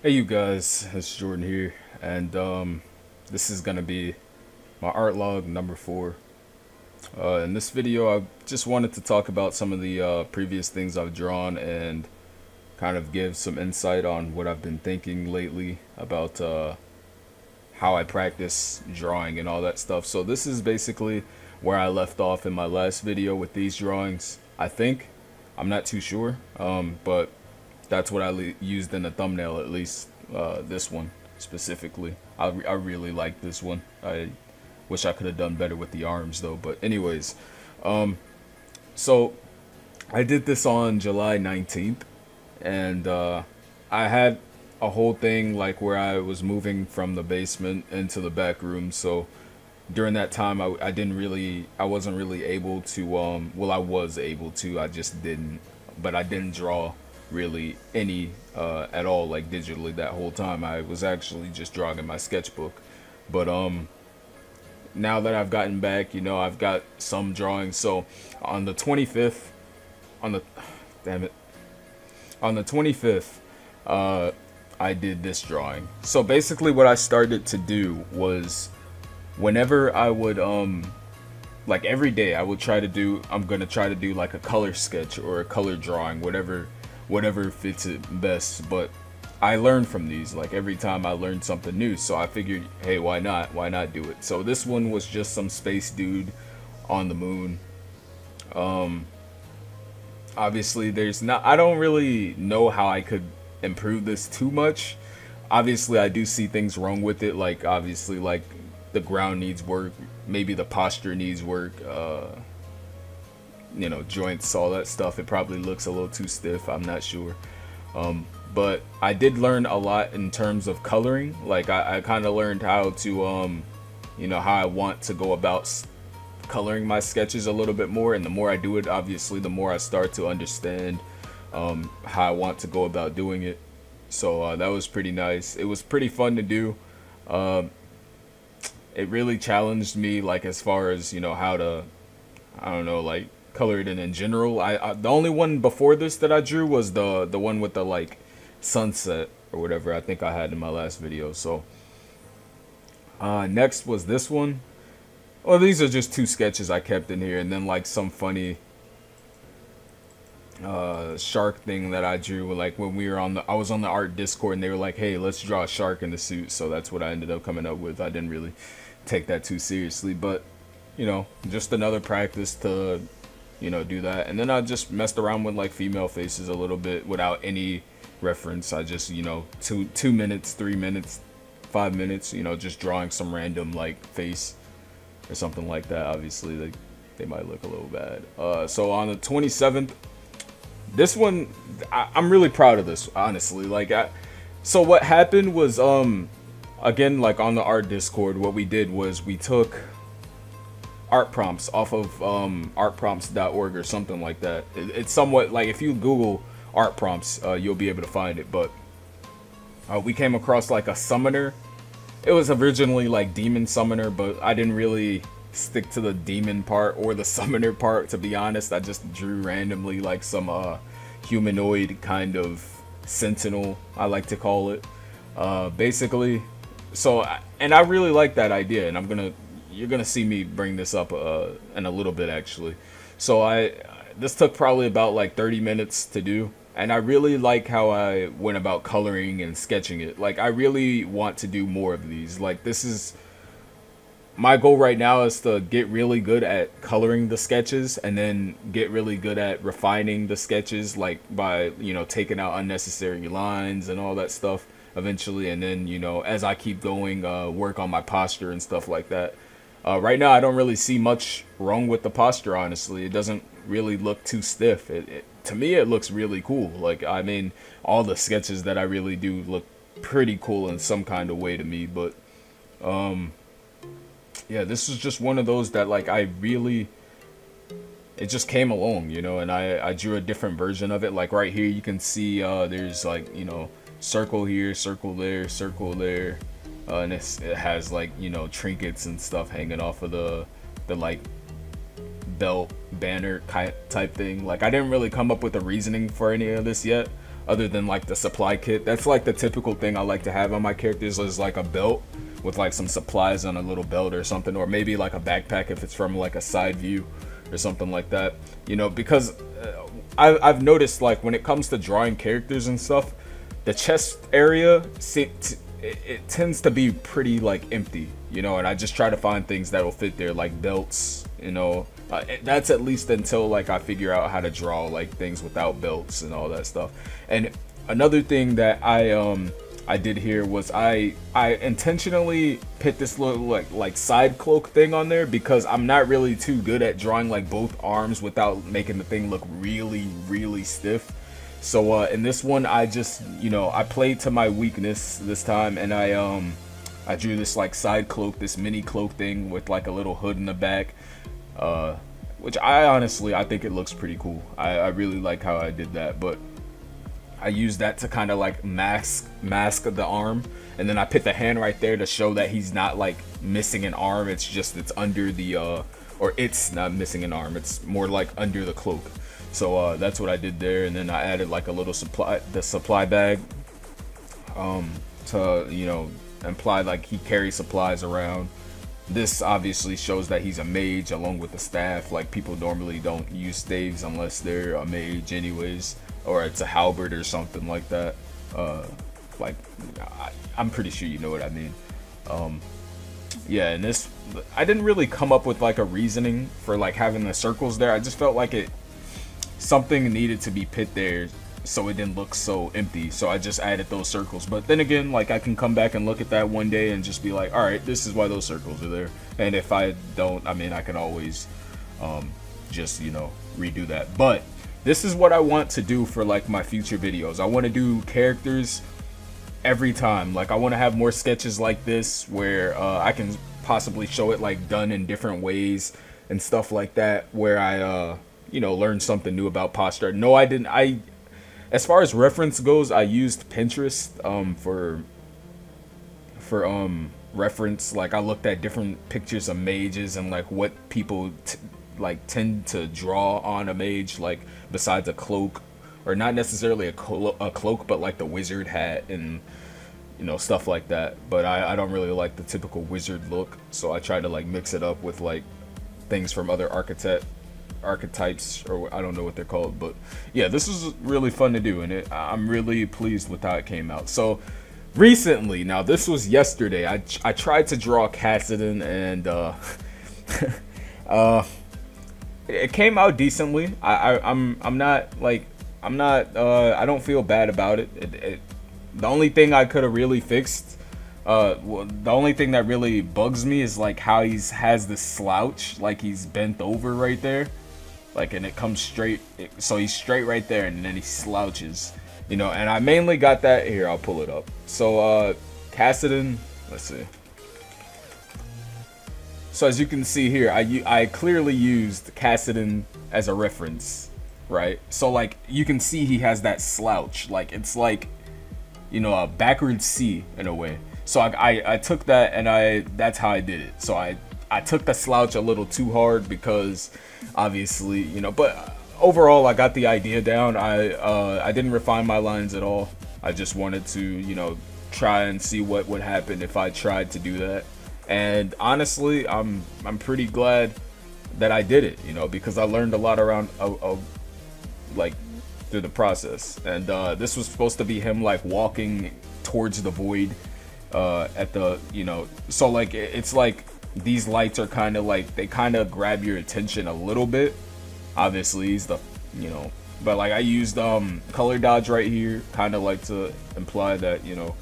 Hey you guys, it's Jordan here, and this is gonna be my art log number 4. In this video, I just wanted to talk about some of the previous things I've drawn and kind of give some insight on what I've been thinking lately about how I practice drawing and all that stuff. So this is basically where I left off in my last video with these drawings. I think, I'm not too sure, but that's what I used in the thumbnail, at least this one specifically. I really like this one. I wish I could have done better with the arms though, but anyways, so I did this on July 19th, and I had a whole thing like where I was moving from the basement into the back room. So during that time, I wasn't really able to, well, I was able to, I just didn't, but I didn't draw really any at all, like digitally that whole time. I was actually just drawing in my sketchbook. But now that I've gotten back, I've got some drawings. So on the 25th, on the, damn it, on the 25th, I did this drawing. So basically what I started to do was whenever I would like every day I'm gonna try to do like a color sketch or a color drawing, whatever fits it best. But I learned from these. Like every time I learned something new, so I figured, hey, why not do it? So this one was just some space dude on the moon. Obviously I don't really know how I could improve this too much. Obviously I do see things wrong with it, like obviously like the ground needs work, maybe the posture needs work, joints, all that stuff. It probably looks a little too stiff, I'm not sure. But I did learn a lot in terms of coloring. Like I kind of learned how to how I want to go about coloring my sketches a little bit more, and the more I do it, obviously the more I start to understand how I want to go about doing it. So that was pretty nice. It was pretty fun to do. It really challenged me, like as far as how to, I don't know, like color it in general. I the only one before this that I drew was the one with the like sunset or whatever I think I had in my last video. So next was this one. Well, these are just two sketches I kept in here, and then like some funny shark thing that I drew. Like when I was on the art Discord, and they were like, hey, let's draw a shark in the suit. So that's what I ended up coming up with. I didn't really take that too seriously, but just another practice to do that. And then I just messed around with like female faces a little bit without any reference. I just 2 minutes, 3 minutes, 5 minutes, just drawing some random like face or something like that. Obviously they might look a little bad. So on the 27th, this one, I'm really proud of this, honestly. Like so what happened was again, like on the art Discord, what we did was we took art prompts off of artprompts.org or something like that. It's somewhat like, if you Google art prompts, you'll be able to find it. But we came across like a summoner. It was originally like demon summoner, but I didn't really stick to the demon part or the summoner part, to be honest. I just drew randomly like some humanoid kind of sentinel, I like to call it, basically. So and I really like that idea, and you're gonna see me bring this up in a little bit actually. So this took probably about like 30 minutes to do, and I really like how I went about coloring and sketching it. Like I really want to do more of these. Like this is my goal right now, is to get really good at coloring the sketches, and then get really good at refining the sketches, like by taking out unnecessary lines and all that stuff eventually. And then as I keep going, work on my posture and stuff like that. Right now I don't really see much wrong with the posture, honestly. It doesn't really look too stiff. To me it looks really cool. Like I mean, all the sketches that I really do look pretty cool in some kind of way to me. But yeah, this is just one of those that like it just came along, and I drew a different version of it. Like right here you can see there's like circle here, circle there, and it has like trinkets and stuff hanging off of the like belt banner type thing. Like I didn't really come up with a reasoning for any of this yet, other than like the supply kit. That's like the typical thing I like to have on my characters, is like a belt with like some supplies on a little belt or something, or maybe like a backpack if it's from like a side view or something like that, you know, because I've noticed like when it comes to drawing characters and stuff, the chest area it tends to be pretty like empty, you know, and I just try to find things that'll fit there, like belts, you know. That's at least until like I figure out how to draw like things without belts and all that stuff. And another thing that I did here was I intentionally put this little like side cloak thing on there because I'm not really too good at drawing like both arms without making the thing look really stiff. So in this one, I just, you know, I played to my weakness this time, and I drew this like side cloak, this mini cloak thing with like a little hood in the back, which I think it looks pretty cool. I really like how I did that, but I used that to kind of like mask the arm, and then I put the hand right there to show that he's not like missing an arm. It's just it's under the or it's not missing an arm. It's more like under the cloak. So that's what I did there, and then I added like a little supply bag to, you know, imply like he carries supplies around. This obviously shows that he's a mage along with the staff. Like people normally don't use staves unless they're a mage anyways, or it's a halberd or something like that. Like I'm pretty sure you know what I mean. Yeah, and this, I didn't really come up with like a reasoning for like having the circles there. I just felt like something needed to be put there so it didn't look so empty, so I just added those circles. But then again, like I can come back and look at that one day and just be like, all right, this is why those circles are there. And if I don't, I mean, I can always just, you know, redo that. But this is what I want to do for like my future videos. I want to do characters every time. Like I want to have more sketches like this where I can possibly show it like done in different ways and stuff like that, where I you know, learn something new about posture. No, I didn't. As far as reference goes, I used Pinterest for reference. Like I looked at different pictures of mages and like what people like tend to draw on a mage, like besides a cloak, or not necessarily a cloak, but like the wizard hat and, you know, stuff like that. But I don't really like the typical wizard look, so I try to like mix it up with like things from other archetypes, or I don't know what they're called. But yeah, this was really fun to do, and I'm really pleased with how it came out. So recently, now this was yesterday, I tried to draw Cassidon, and it came out decently. I don't feel bad about it. The only thing I could have really fixed, well, the only thing that really bugs me is like how has this slouch, like he's bent over right there, like, and it comes straight, so he's straight right there, and then he slouches, you know. And I mainly got that here. I'll pull it up. So Cassidon, let's see. So as you can see here, I clearly used Cassidon as a reference, right? So like you can see he has that slouch, like it's like, you know, a backwards C in a way. So I took that, and that's how I did it. So I took the slouch a little too hard because obviously, you know, but overall I got the idea down. I didn't refine my lines at all. I just wanted to, you know, try and see what would happen if I tried to do that. And honestly, I'm pretty glad that I did it, you know, because I learned a lot around like through the process. And this was supposed to be him like walking towards the void at the, you know, so like it's like these lights are kind of like, they kind of grab your attention a little bit. Obviously he's the, you know, but like I used color dodge right here, kind of like to imply that, you know,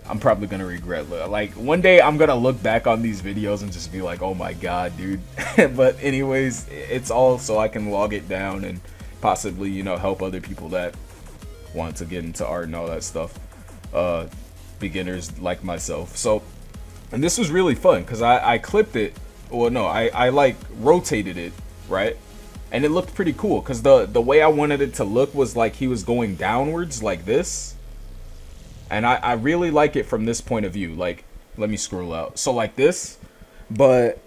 I'm probably gonna regret, like one day I'm gonna look back on these videos and just be like, oh my god, dude. But anyways, it's all so I can log it down and possibly, you know, help other people that want to get into art and all that stuff, beginners like myself. So, and this was really fun because I clipped it, well no, I like rotated it, right? And it looked pretty cool because the way I wanted it to look was like he was going downwards like this. And I really like it from this point of view. Like, let me scroll out. So like this, but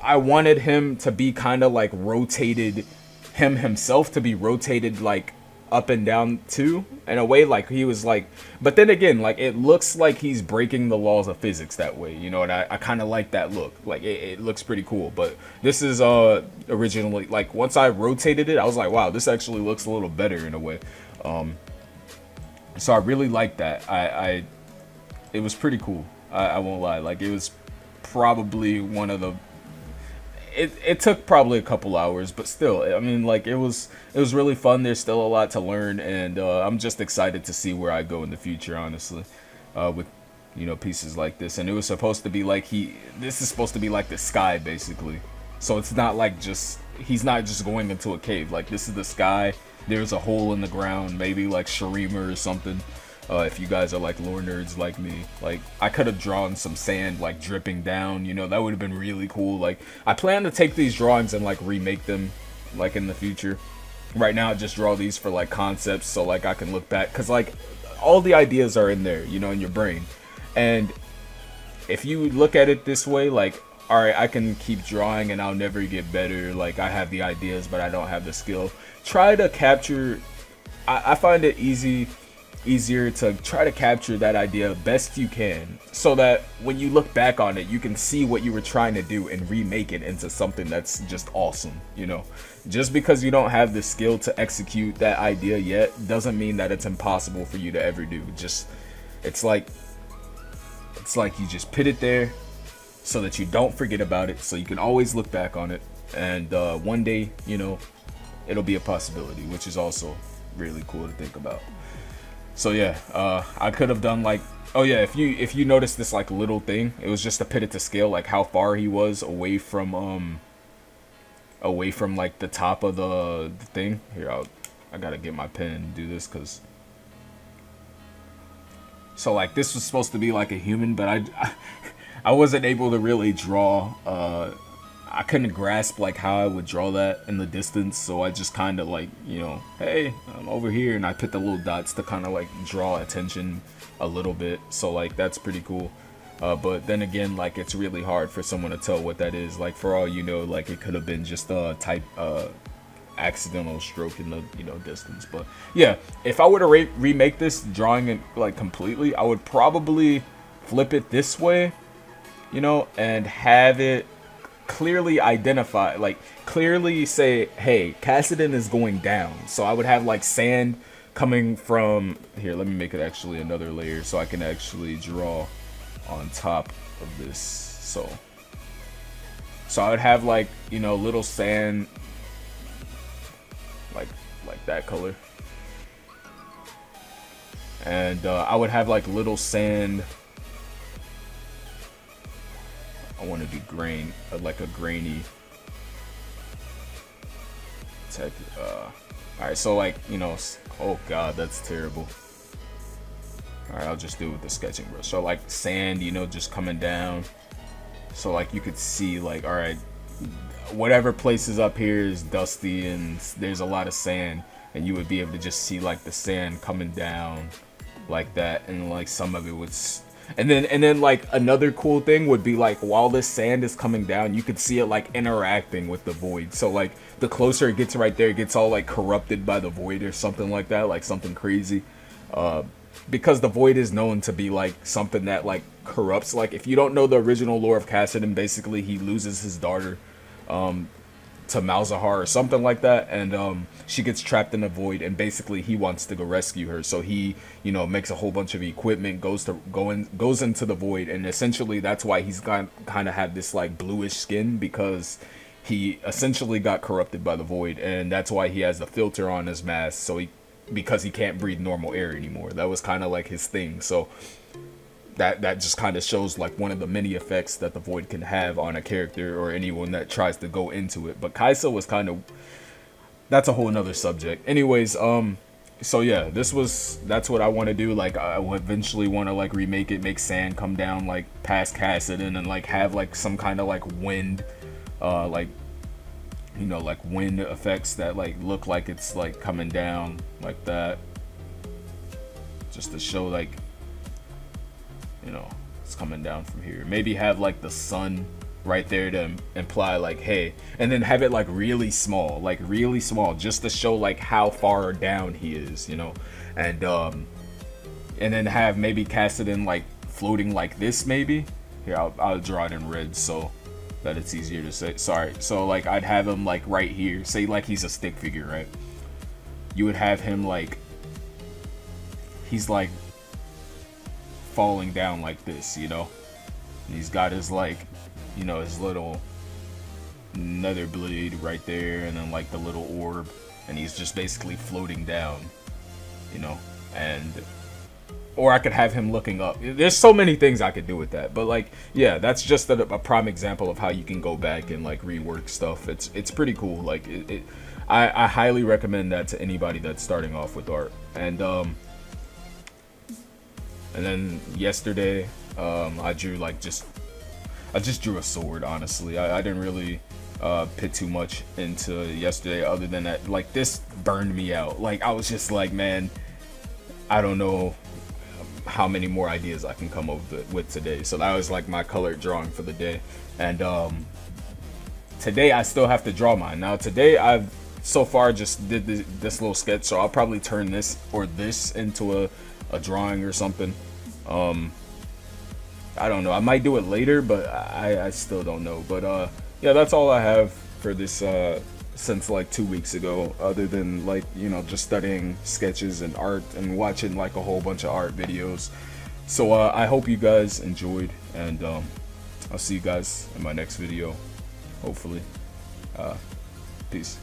I wanted him to be kind of like rotated, himself to be rotated like up and down too, in a way. Like he was like, but then again, like it looks like he's breaking the laws of physics that way, you know. And I kind of like that look. Like it looks pretty cool. But this is originally, like, once I rotated it, I was like, wow, this actually looks a little better in a way. So I really like that. It was pretty cool. I won't lie. Like, it was probably one of the, it took probably a couple hours, but still, I mean, like, it was really fun. There's still a lot to learn, and I'm just excited to see where I go in the future, honestly, with, you know, pieces like this. And it was supposed to be like, this is supposed to be like the sky, basically. So it's not like he's not just going into a cave. Like, this is the sky. There's a hole in the ground, maybe like Shurima or something. If you guys are like lore nerds like me, like, I could have drawn some sand like dripping down, you know, that would have been really cool. Like, I plan to take these drawings and like remake them like in the future. Right now I just draw these for like concepts, so like I can look back, because like all the ideas are in there, you know, in your brain. And if you look at it this way, like, all right, I can keep drawing and I'll never get better. Like, I have the ideas, but I don't have the skill. Try to capture, I find it easier to try to capture that idea best you can, so that when you look back on it, you can see what you were trying to do and remake it into something that's just awesome, you know. Just because you don't have the skill to execute that idea yet doesn't mean that it's impossible for you to ever do. Just, it's like you just put it there so that you don't forget about it, so you can always look back on it, and one day, you know, it'll be a possibility, which is also really cool to think about. So yeah, I could have done like, oh yeah, if you notice this like little thing, it was just to put it to scale, like how far he was away from like the top of the thing. Here, I gotta get my pen and do this, cause so like this was supposed to be like a human, but I wasn't able to really draw. I couldn't grasp like how I would draw that in the distance, so I just kind of like, you know, hey, I'm over here, and I put the little dots to kind of like draw attention a little bit. So like that's pretty cool. But then again, like, it's really hard for someone to tell what that is. Like, for all you know, like, it could have been just a accidental stroke in the, you know, distance. But yeah, if I were to remake this, drawing it like completely, I would probably flip it this way, you know, and have it clearly identify, like, clearly say, hey, Kassadin is going down. So I would have like sand coming from here. Let me make it actually another layer so I can actually draw on top of this. So I would have like, you know, little sand like that color, and I would have like little sand. I want to do grain, like a grainy tech. Alright, so like, you know, oh god, that's terrible. Alright, I'll just do it with the sketching brush. So like sand, you know, just coming down. So like you could see like, alright, whatever place is up here is dusty and there's a lot of sand, and you would be able to just see like the sand coming down like that, and like some of it would, and then like another cool thing would be like, while this sand is coming down, you could see it like interacting with the void. So like the closer it gets right there, it gets all like corrupted by the void or something like that, like something crazy. Because the void is known to be like something that like corrupts. Like, if you don't know the original lore of Kassadin, basically he loses his daughter to Malzahar or something like that, and she gets trapped in the void, and basically he wants to go rescue her. So he, you know, makes a whole bunch of equipment, goes into the void, and essentially that's why he's kind of have this like bluish skin, because he essentially got corrupted by the void, and that's why he has the filter on his mask, so because he can't breathe normal air anymore. That was kind of like his thing. So that just kind of shows like one of the many effects that the void can have on a character or anyone that tries to go into it. But Kaisa was kind of, that's a whole nother subject. Anyways, so yeah, that's what I want to do. Like, I will eventually want to like remake it, make sand come down like past Kassadin, and like have like some kind of like wind, like, you know, like wind effects that like look like it's like coming down like that, just to show like, you know, it's coming down from here. Maybe have like the sun right there to imply like, hey, and then have it like really small, just to show like how far down he is, you know. And then have maybe cast it in like floating like this, maybe. Here, I'll draw it in red so that it's easier to say. Sorry. So like I'd have him like right here, say like he's a stick figure, right? You would have him like he's like falling down like this, you know. And he's got his like, you know, his little nether blade right there, and then like the little orb, and he's just basically floating down, you know. And or I could have him looking up. There's so many things I could do with that, but like, yeah, that's just a prime example of how you can go back and like rework stuff. It's pretty cool. Like I highly recommend that to anybody that's starting off with art. And then yesterday I just drew a sword. Honestly, I didn't really put too much into yesterday, other than that like this burned me out. Like I was just like, man, I don't know how many more ideas I can come up with today. So that was like my colored drawing for the day. And today I still have to draw mine. Now today I've so far just did this little sketch, so I'll probably turn this or this into a drawing or something. I don't know, I might do it later, but I still don't know. But yeah, that's all I have for this since like 2 weeks ago, other than like, you know, just studying sketches and art and watching like a whole bunch of art videos. So I hope you guys enjoyed, and I'll see you guys in my next video, hopefully. Peace.